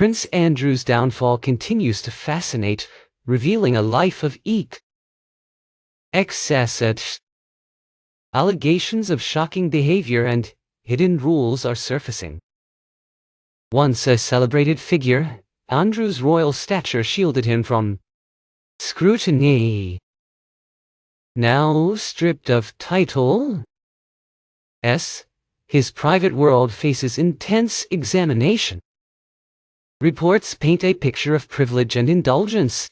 Prince Andrew's downfall continues to fascinate, revealing a life of excess. Allegations of shocking behavior and hidden rules are surfacing. Once a celebrated figure, Andrew's royal stature shielded him from scrutiny. Now stripped of title, his private world faces intense examination. Reports paint a picture of privilege and indulgence.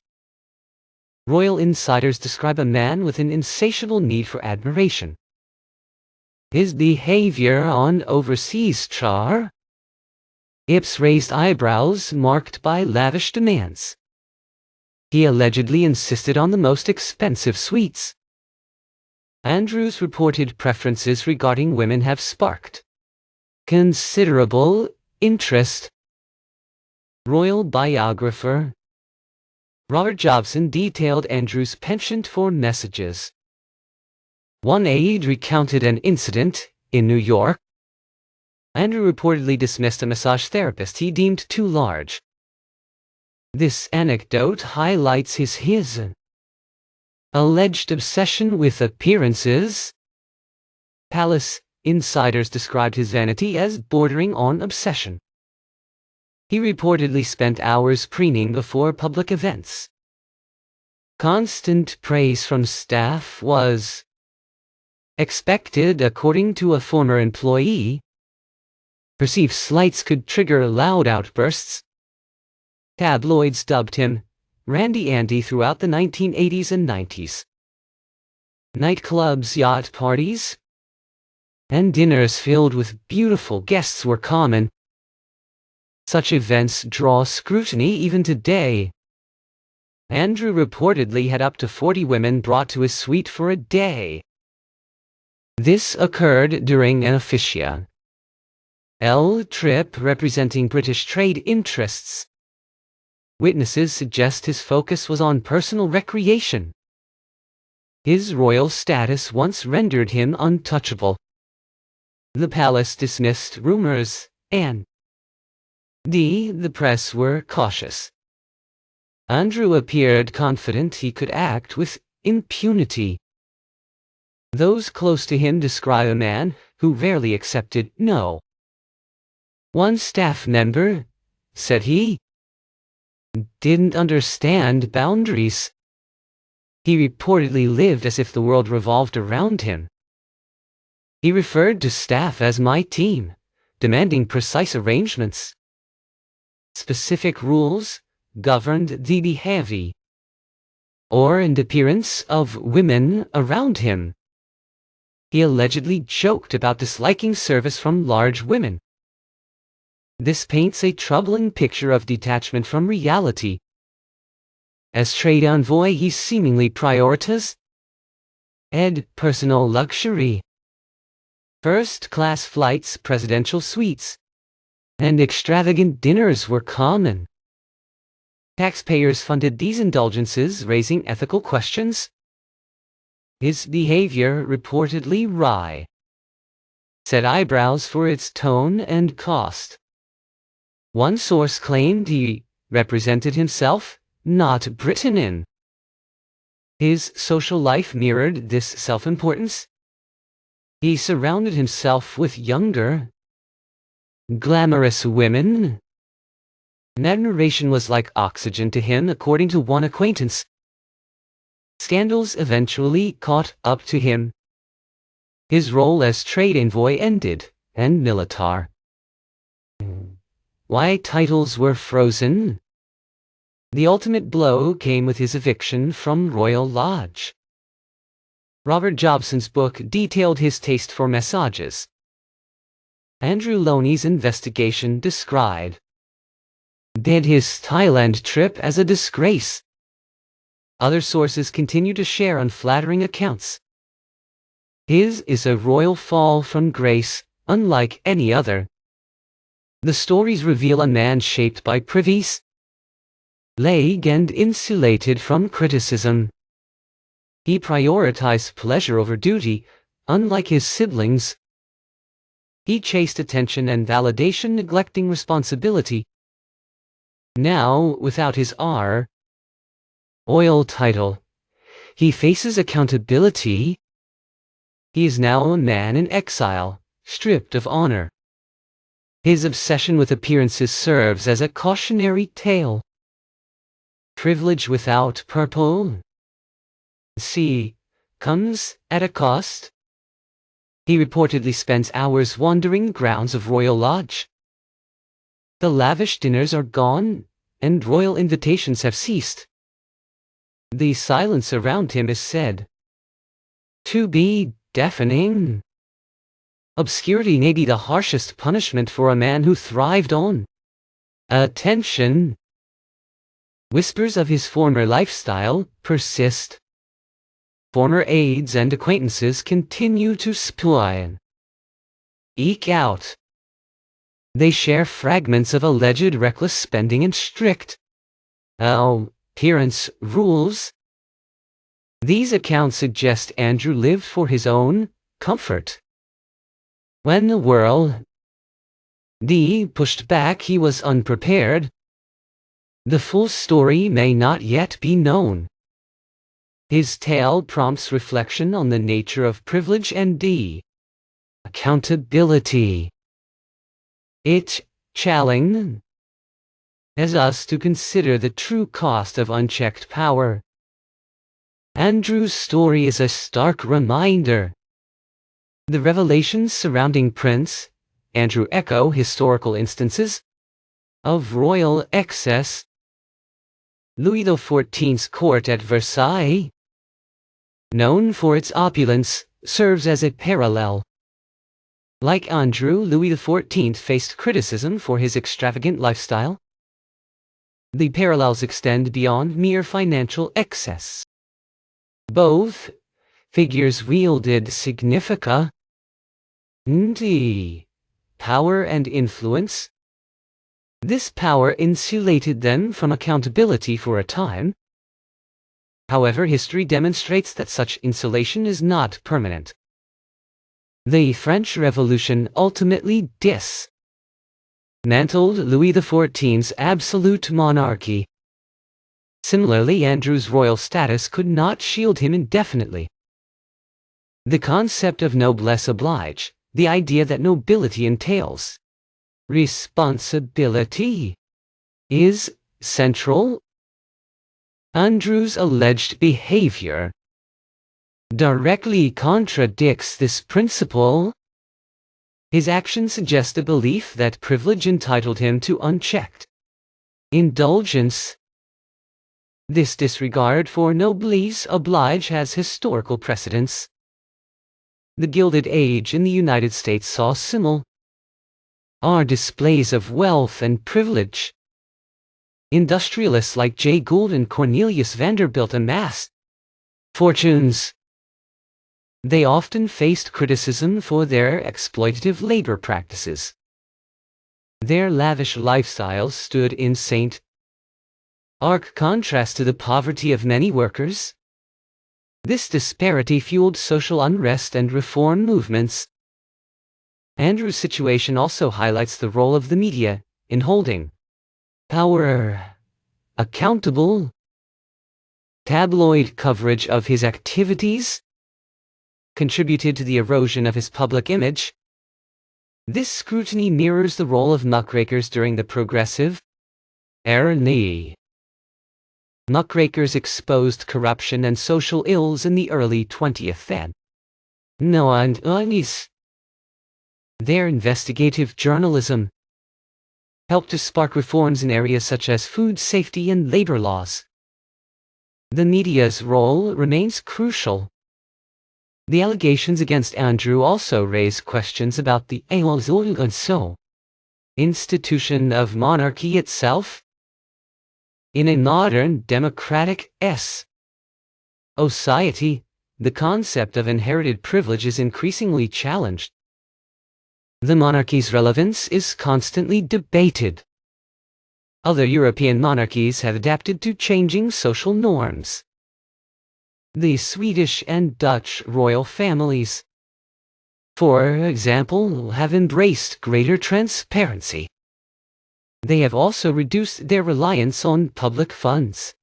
Royal insiders describe a man with an insatiable need for admiration. His behavior on overseas trips raised eyebrows marked by lavish demands. He allegedly insisted on the most expensive suites. Andrew's reported preferences regarding women have sparked considerable interest. Royal biographer Robert Jobson detailed Andrew's penchant for messages. One aide recounted an incident in New York. Andrew reportedly dismissed a massage therapist he deemed too large. This anecdote highlights his alleged obsession with appearances. Palace insiders described his vanity as bordering on obsession. He reportedly spent hours preening before public events. Constant praise from staff was expected, according to a former employee. Perceived slights could trigger loud outbursts. Tabloids dubbed him Randy Andy throughout the 1980s and 90s. Nightclubs, yacht parties, and dinners filled with beautiful guests were common. Such events draw scrutiny even today. Andrew reportedly had up to 40 women brought to his suite for a day. This occurred during an official trip representing British trade interests. Witnesses suggest his focus was on personal recreation. His royal status once rendered him untouchable. The palace dismissed rumors, and the press were cautious. Andrew appeared confident he could act with impunity. Those close to him describe a man who rarely accepted no. One staff member said he didn't understand boundaries. He reportedly lived as if the world revolved around him. He referred to staff as "my team," demanding precise arrangements. Specific rules governed the behavior and appearance of women around him. He allegedly joked about disliking service from large women. This paints a troubling picture of detachment from reality. As trade envoy, he seemingly prioritized personal luxury. First-class flights, presidential suites, and extravagant dinners were common. Taxpayers funded these indulgences, raising ethical questions. His behavior reportedly set eyebrows for its tone and cost. One source claimed he represented himself, not Britain. His social life mirrored this self-importance. He surrounded himself with younger, glamorous women. Admiration was like oxygen to him, according to one acquaintance. Scandals eventually caught up to him. His role as trade envoy ended, and military titles were frozen. The ultimate blow came with his eviction from Royal Lodge. Robert Jobson's book detailed his taste for massages. Andrew Loney's investigation described his Thailand trip as a disgrace. Other sources continue to share unflattering accounts. His is a royal fall from grace, unlike any other. The stories reveal a man shaped by privilege, and insulated from criticism. He prioritized pleasure over duty, unlike his siblings. He chased attention and validation, neglecting responsibility. Now, without his royal title, he faces accountability. He is now a man in exile, stripped of honor. His obsession with appearances serves as a cautionary tale. Privilege without purpose comes at a cost. He reportedly spends hours wandering the grounds of Royal Lodge. The lavish dinners are gone, and royal invitations have ceased. The silence around him is said to be deafening. Obscurity may be the harshest punishment for a man who thrived on attention. Whispers of his former lifestyle persist. Former aides and acquaintances continue to eke out. They share fragments of alleged reckless spending and strict appearance rules. These accounts suggest Andrew lived for his own comfort. When the world pushed back, he was unprepared. The full story may not yet be known. His tale prompts reflection on the nature of privilege and accountability. It challenges us to consider the true cost of unchecked power. Andrew's story is a stark reminder. The revelations surrounding Prince Andrew echo historical instances of royal excess. Louis XIV's court at Versailles, known for its opulence, serves as a parallel. Like Andrew, Louis XIV faced criticism for his extravagant lifestyle. The parallels extend beyond mere financial excess. Both figures wielded significant power and influence. This power insulated them from accountability for a time. However, history demonstrates that such insulation is not permanent. The French Revolution ultimately dismantled Louis XIV's absolute monarchy. Similarly, Andrew's royal status could not shield him indefinitely. The concept of noblesse oblige, the idea that nobility entails responsibility, is central. Andrew's alleged behavior directly contradicts this principle. His actions suggest a belief that privilege entitled him to unchecked indulgence. This disregard for noblesse oblige has historical precedence. The Gilded Age in the United States saw similar displays of wealth and privilege. Industrialists like Jay Gould and Cornelius Vanderbilt amassed fortunes. They often faced criticism for their exploitative labor practices. Their lavish lifestyles stood in stark contrast to the poverty of many workers. This disparity fueled social unrest and reform movements. Andrew's situation also highlights the role of the media in holding power accountable. Tabloid coverage of his activities contributed to the erosion of his public image. This scrutiny mirrors the role of muckrakers during the Progressive era. Muckrakers exposed corruption and social ills in the early 20th century. Their investigative journalism helped to spark reforms in areas such as food safety and labor laws. The media's role remains crucial. The allegations against Andrew also raise questions about the institution of monarchy itself. In a modern democratic society, the concept of inherited privilege is increasingly challenged. The monarchy's relevance is constantly debated. Other European monarchies have adapted to changing social norms. The Swedish and Dutch royal families, for example, have embraced greater transparency They have also reduced their reliance on public funds.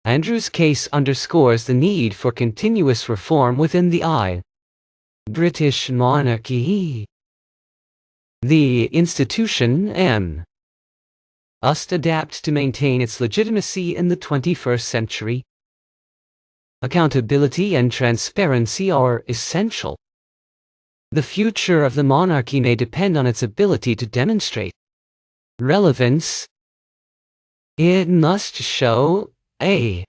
Andrew's case underscores the need for continuous reform within the British monarchy. The institution must adapt to maintain its legitimacy in the 21st century. Accountability and transparency are essential. The future of the monarchy may depend on its ability to demonstrate relevance. It must show a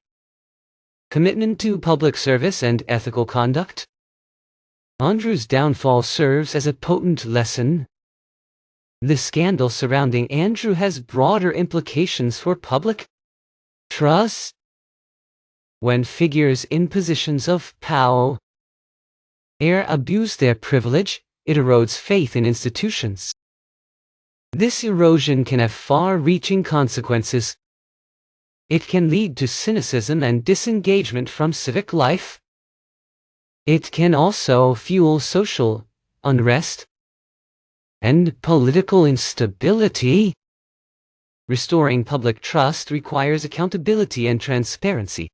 commitment to public service and ethical conduct. Andrew's downfall serves as a potent lesson. The scandal surrounding Andrew has broader implications for public trust. When figures in positions of power abuse their privilege, it erodes faith in institutions. This erosion can have far-reaching consequences. It can lead to cynicism and disengagement from civic life. It can also fuel social unrest and political instability. Restoring public trust requires accountability and transparency.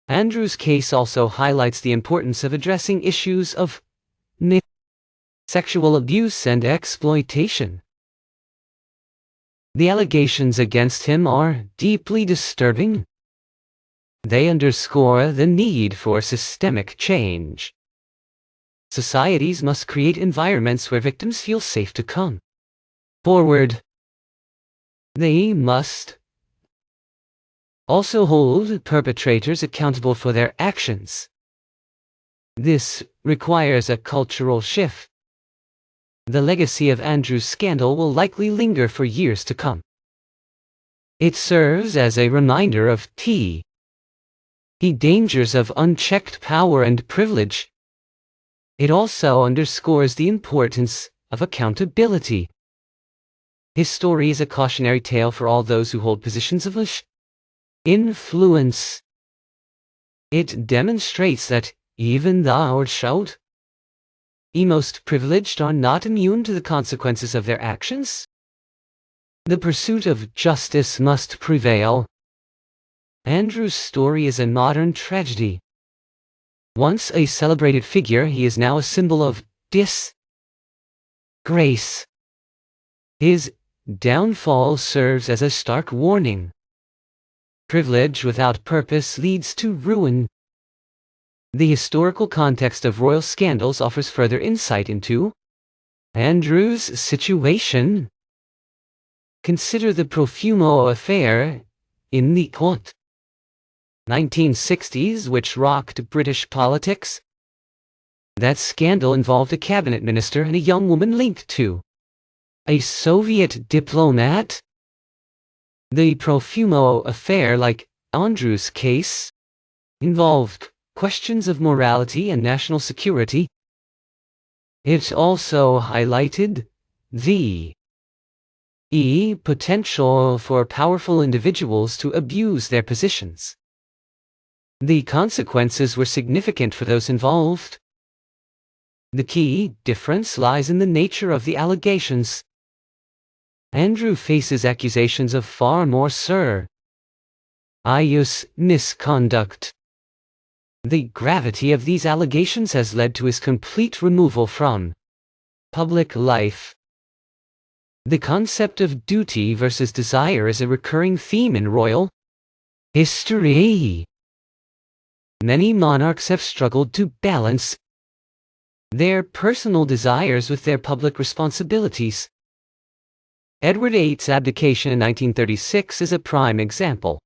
Andrew's case also highlights the importance of addressing issues of sexual abuse and exploitation. The allegations against him are deeply disturbing. They underscore the need for systemic change. Societies must create environments where victims feel safe to come forward. They must also hold perpetrators accountable for their actions. This requires a cultural shift. The legacy of Andrew's scandal will likely linger for years to come. It serves as a reminder of the dangers of unchecked power and privilege. It also underscores the importance of accountability. His story is a cautionary tale for all those who hold positions of influence. It demonstrates that even the most privileged are not immune to the consequences of their actions. The pursuit of justice must prevail. Andrew's story is a modern tragedy. Once a celebrated figure, he is now a symbol of disgrace. His downfall serves as a stark warning. Privilege without purpose leads to ruin. The historical context of royal scandals offers further insight into Andrew's situation. Consider the Profumo affair in the 1960s, which rocked British politics. That scandal involved a cabinet minister and a young woman linked to a Soviet diplomat. The Profumo affair, like Andrew's case, involved questions of morality and national security. It also highlighted the potential for powerful individuals to abuse their positions. The consequences were significant for those involved. The key difference lies in the nature of the allegations. Andrew faces accusations of far more serious misconduct. The gravity of these allegations has led to his complete removal from public life. The concept of duty versus desire is a recurring theme in royal history. Many monarchs have struggled to balance their personal desires with their public responsibilities. Edward VIII's abdication in 1936 is a prime example.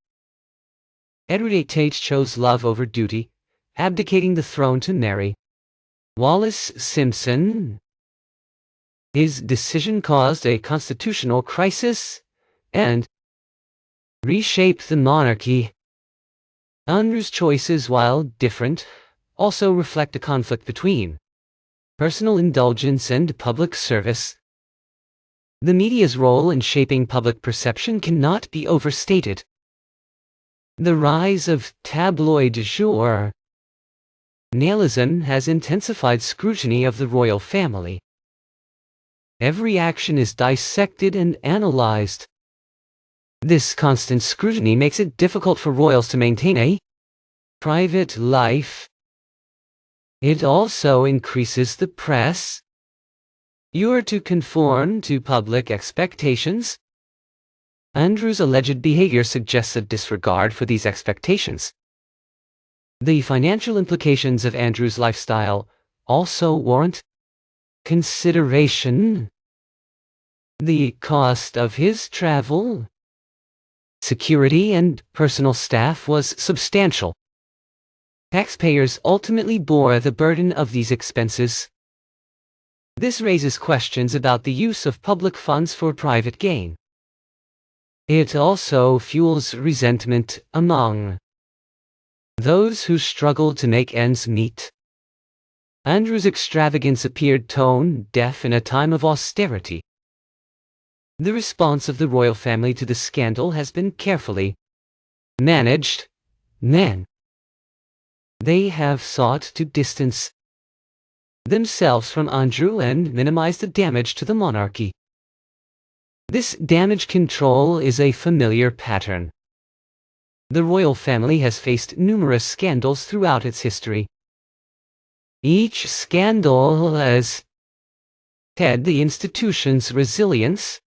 Edward VIII chose love over duty, abdicating the throne to Mary Wallis Simpson. His decision caused a constitutional crisis and reshaped the monarchy. Andrew's choices, while different, also reflect a conflict between personal indulgence and public service. The media's role in shaping public perception cannot be overstated. The rise of tabloid journalism has intensified scrutiny of the royal family. Every action is dissected and analyzed. This constant scrutiny makes it difficult for royals to maintain a private life. It also increases the press. You are to conform to public expectations. Andrew's alleged behavior suggests a disregard for these expectations. The financial implications of Andrew's lifestyle also warrant consideration. The cost of his travel, security, and personal staff was substantial. Taxpayers ultimately bore the burden of these expenses. This raises questions about the use of public funds for private gain. It also fuels resentment among those who struggle to make ends meet. Andrew's extravagance appeared tone deaf in a time of austerity. The response of the royal family to the scandal has been carefully managed. They have sought to distance themselves from Andrew and minimize the damage to the monarchy. This damage control is a familiar pattern. The royal family has faced numerous scandals throughout its history. Each scandal has tested the institution's resilience.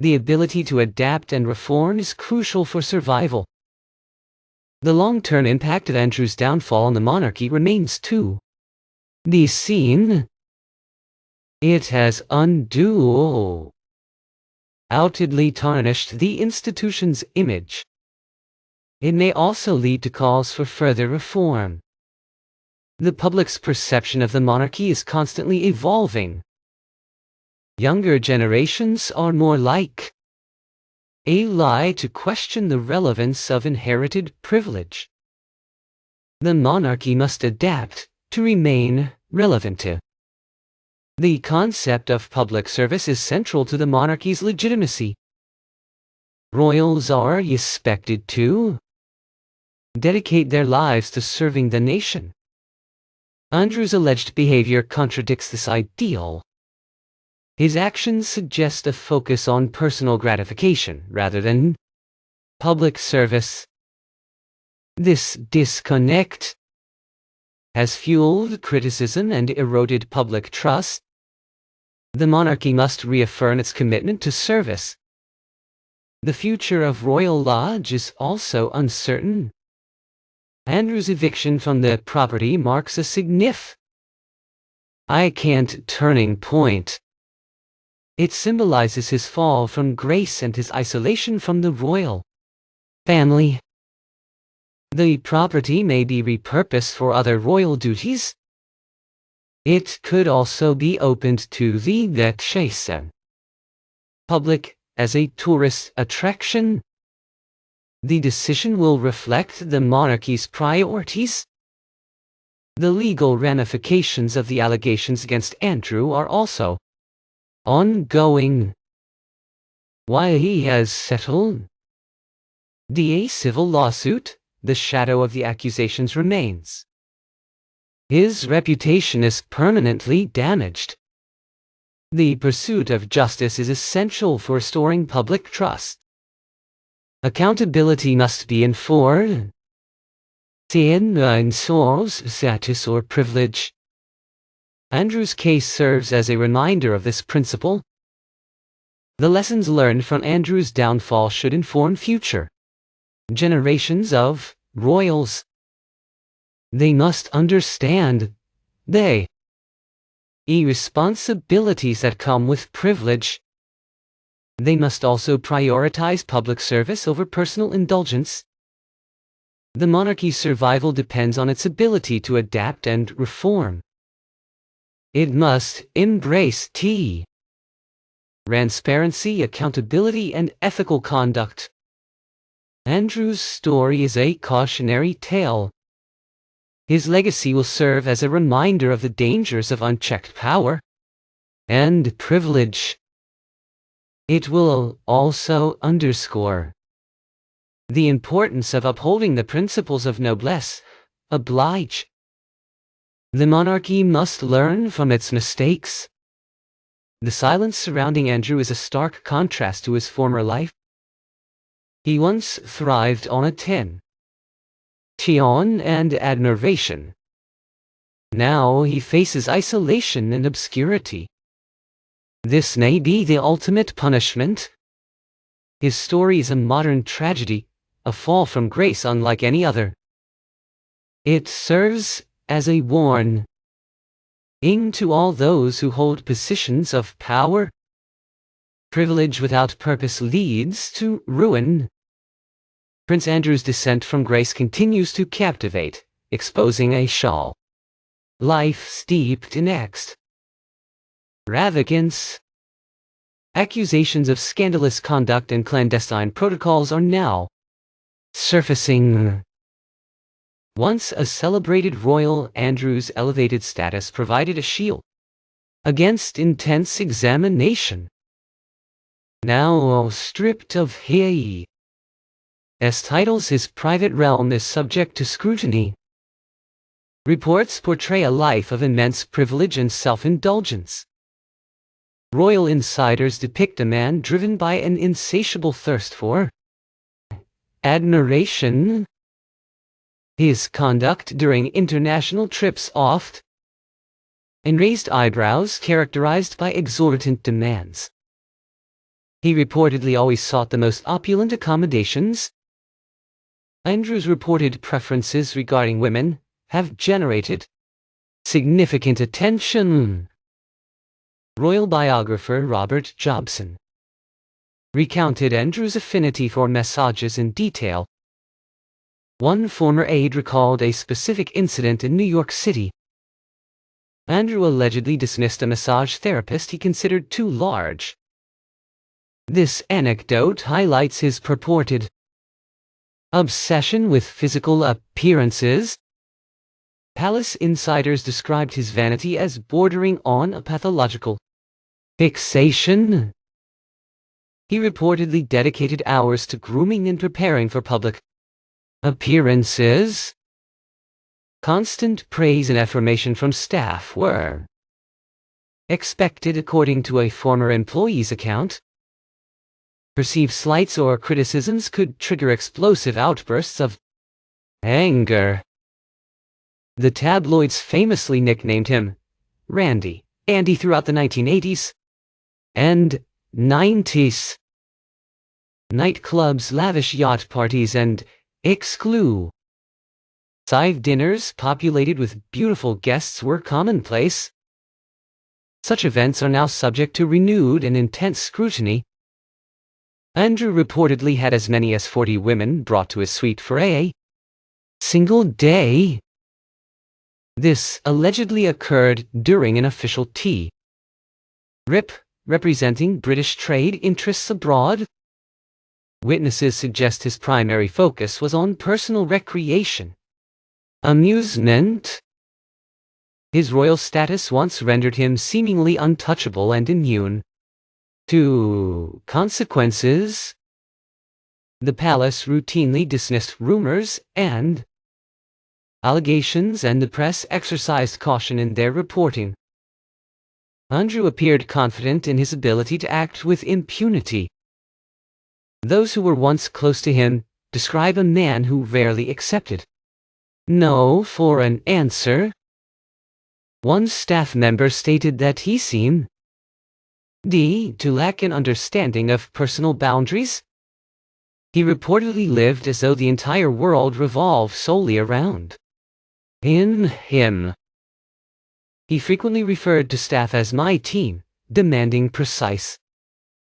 The ability to adapt and reform is crucial for survival. The long-term impact of Andrew's downfall on the monarchy remains to be seen. It has unduly tarnished the institution's image. It may also lead to calls for further reform. The public's perception of the monarchy is constantly evolving. Younger generations are more likely to question the relevance of inherited privilege. The monarchy must adapt to remain relevant. The concept of public service is central to the monarchy's legitimacy. Royals are expected to dedicate their lives to serving the nation. Andrew's alleged behavior contradicts this ideal. His actions suggest a focus on personal gratification rather than public service. This disconnect has fueled criticism and eroded public trust. The monarchy must reaffirm its commitment to service. The future of Royal Lodge is also uncertain. Andrew's eviction from the property marks a significant turning point. It symbolizes his fall from grace and his isolation from the royal family. The property may be repurposed for other royal duties. It could also be opened to the public as a tourist attraction. The decision will reflect the monarchy's priorities. The legal ramifications of the allegations against Andrew are also ongoing. While he has settled the civil lawsuit, the shadow of the accusations remains. His reputation is permanently damaged. The pursuit of justice is essential for restoring public trust. Accountability must be enforced. Status or privilege. Andrew's case serves as a reminder of this principle. The lessons learned from Andrew's downfall should inform future generations of royals. They must understand the responsibilities that come with privilege. They must also prioritize public service over personal indulgence. The monarchy's survival depends on its ability to adapt and reform. It must embrace transparency, accountability, and ethical conduct. Andrew's story is a cautionary tale. His legacy will serve as a reminder of the dangers of unchecked power and privilege. It will also underscore the importance of upholding the principles of noblesse oblige. The monarchy must learn from its mistakes. The silence surrounding Andrew is a stark contrast to his former life. He once thrived on attention and admiration. Now he faces isolation and obscurity. This may be the ultimate punishment. His story is a modern tragedy, a fall from grace unlike any other. It serves as a warning to all those who hold positions of power. Privilege without purpose leads to ruin. Prince Andrew's descent from grace continues to captivate, exposing a shallow life steeped in extravagance. Accusations of scandalous conduct and clandestine protocols are now surfacing. Once a celebrated royal, Andrew's elevated status provided a shield against intense examination. Now stripped of his titles, his private realm is subject to scrutiny. Reports portray a life of immense privilege and self-indulgence. Royal insiders depict a man driven by an insatiable thirst for admiration. His conduct during international trips oft raised eyebrows characterized by exorbitant demands. He reportedly always sought the most opulent accommodations. Andrew's reported preferences regarding women have generated significant attention. Royal biographer Robert Jobson recounted Andrew's affinity for massages in detail. One former aide recalled a specific incident in New York City. Andrew allegedly dismissed a massage therapist he considered too large. This anecdote highlights his purported obsession with physical appearances. Palace insiders described his vanity as bordering on a pathological fixation. He reportedly dedicated hours to grooming and preparing for public appearances. Constant praise and affirmation from staff were expected, according to a former employee's account. Perceived slights or criticisms could trigger explosive outbursts of anger. The tabloids famously nicknamed him Andy throughout the 1980s and 90s. Nightclubs, lavish yacht parties, and exclusive dinners populated with beautiful guests were commonplace. Such events are now subject to renewed and intense scrutiny. Andrew reportedly had as many as 40 women brought to his suite for a single day. This allegedly occurred during an official trip representing British trade interests abroad. Witnesses suggest his primary focus was on personal recreation, amusement. His royal status once rendered him seemingly untouchable and immune to consequences. The palace routinely dismissed rumors and allegations, and the press exercised caution in their reporting. Andrew appeared confident in his ability to act with impunity. Those who were once close to him describe a man who rarely accepted no for an answer. One staff member stated that he seemed to lack an understanding of personal boundaries. He reportedly lived as though the entire world revolved solely around him. He frequently referred to staff as "my team," demanding precise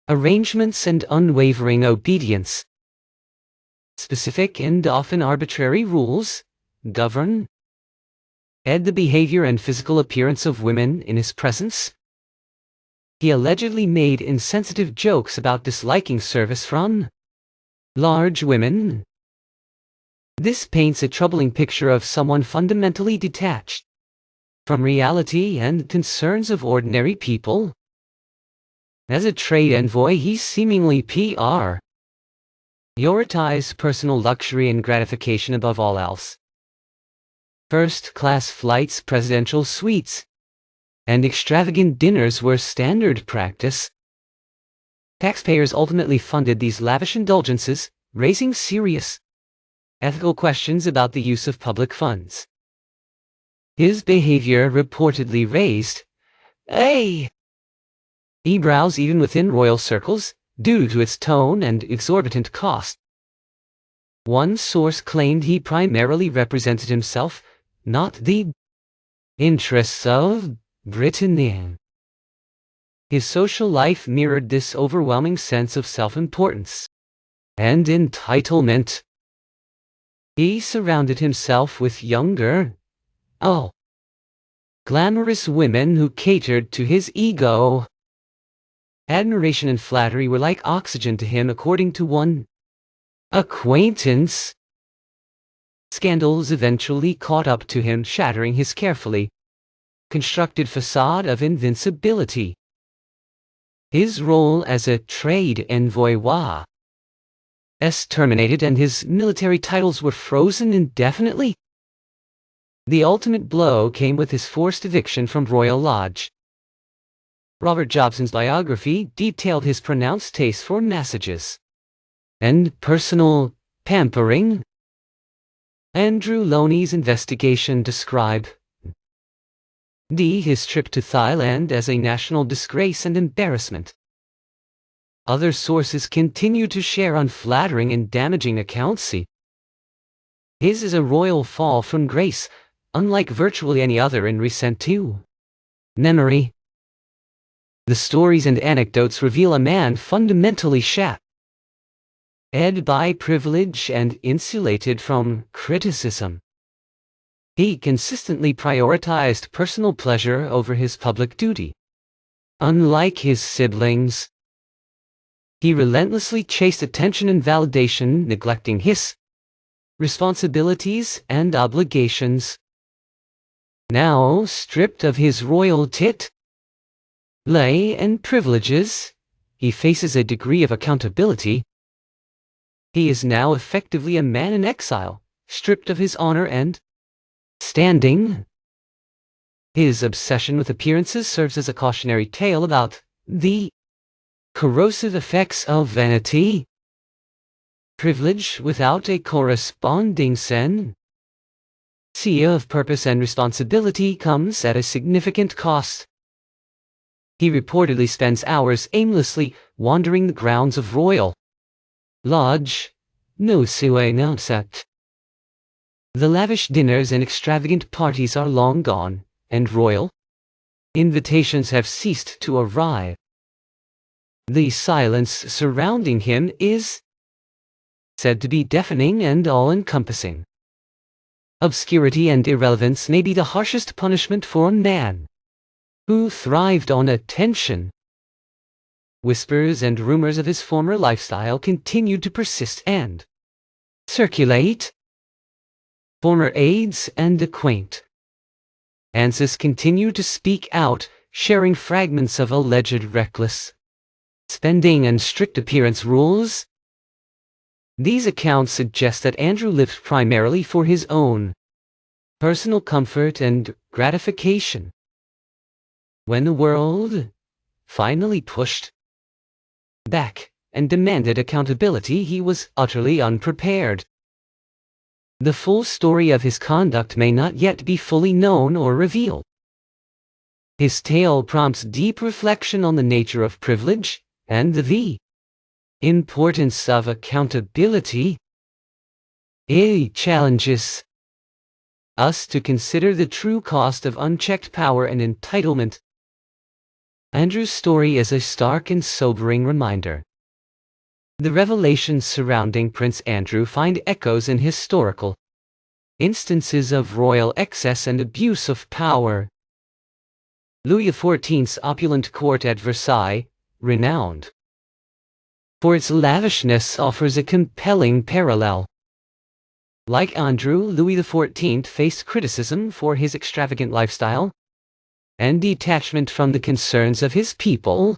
arrangements and unwavering obedience. Specific and often arbitrary rules govern the behavior and physical appearance of women in his presence. He allegedly made insensitive jokes about disliking service from large women. This paints a troubling picture of someone fundamentally detached from reality and concerns of ordinary people. As a trade envoy, he seemingly prioritized personal luxury and gratification above all else. First-class flights, presidential suites, and extravagant dinners were standard practice. Taxpayers ultimately funded these lavish indulgences, raising serious ethical questions about the use of public funds. His behavior reportedly raised eyebrows even within royal circles, due to its tone and exorbitant cost. One source claimed he primarily represented himself, not the interests of Britain. His social life mirrored this overwhelming sense of self-importance and entitlement. He surrounded himself with younger, glamorous women who catered to his ego. Admiration and flattery were like oxygen to him, according to one acquaintance. Scandals eventually caught up to him, shattering his carefully constructed facade of invincibility. His role as a trade envoy was terminated, and his military titles were frozen indefinitely. The ultimate blow came with his forced eviction from Royal Lodge. Robert Jobson's biography detailed his pronounced taste for massages and personal pampering. Andrew Loney's investigation described his trip to Thailand as a national disgrace and embarrassment. Other sources continue to share unflattering and damaging accounts. His is a royal fall from grace, unlike virtually any other in recent memory. The stories and anecdotes reveal a man fundamentally shattered by privilege and insulated from criticism. He consistently prioritized personal pleasure over his public duty. Unlike his siblings, he relentlessly chased attention and validation, neglecting his responsibilities and obligations. Now stripped of his royal title and privileges, he faces a degree of accountability. He is now effectively a man in exile, stripped of his honor and standing. His obsession with appearances serves as a cautionary tale about the corrosive effects of vanity. Privilege without a corresponding sense of purpose and responsibility comes at a significant cost. He reportedly spends hours aimlessly wandering the grounds of Royal Lodge. The lavish dinners and extravagant parties are long gone, and royal invitations have ceased to arrive. The silence surrounding him is said to be deafening and all-encompassing. Obscurity and irrelevance may be the harshest punishment for a man who thrived on attention. Whispers and rumors of his former lifestyle continued to persist and circulate. Former aides and acquaintances continued to speak out, sharing fragments of alleged reckless spending and strict appearance rules. These accounts suggest that Andrew lived primarily for his own personal comfort and gratification. When the world finally pushed back and demanded accountability, he was utterly unprepared. The full story of his conduct may not yet be fully known or revealed. His tale prompts deep reflection on the nature of privilege and the importance of accountability. It challenges us to consider the true cost of unchecked power and entitlement. Andrew's story is a stark and sobering reminder. The revelations surrounding Prince Andrew find echoes in historical instances of royal excess and abuse of power. Louis XIV's opulent court at Versailles, renowned for its lavishness, offers a compelling parallel. Like Andrew, Louis XIV faced criticism for his extravagant lifestyle and detachment from the concerns of his people.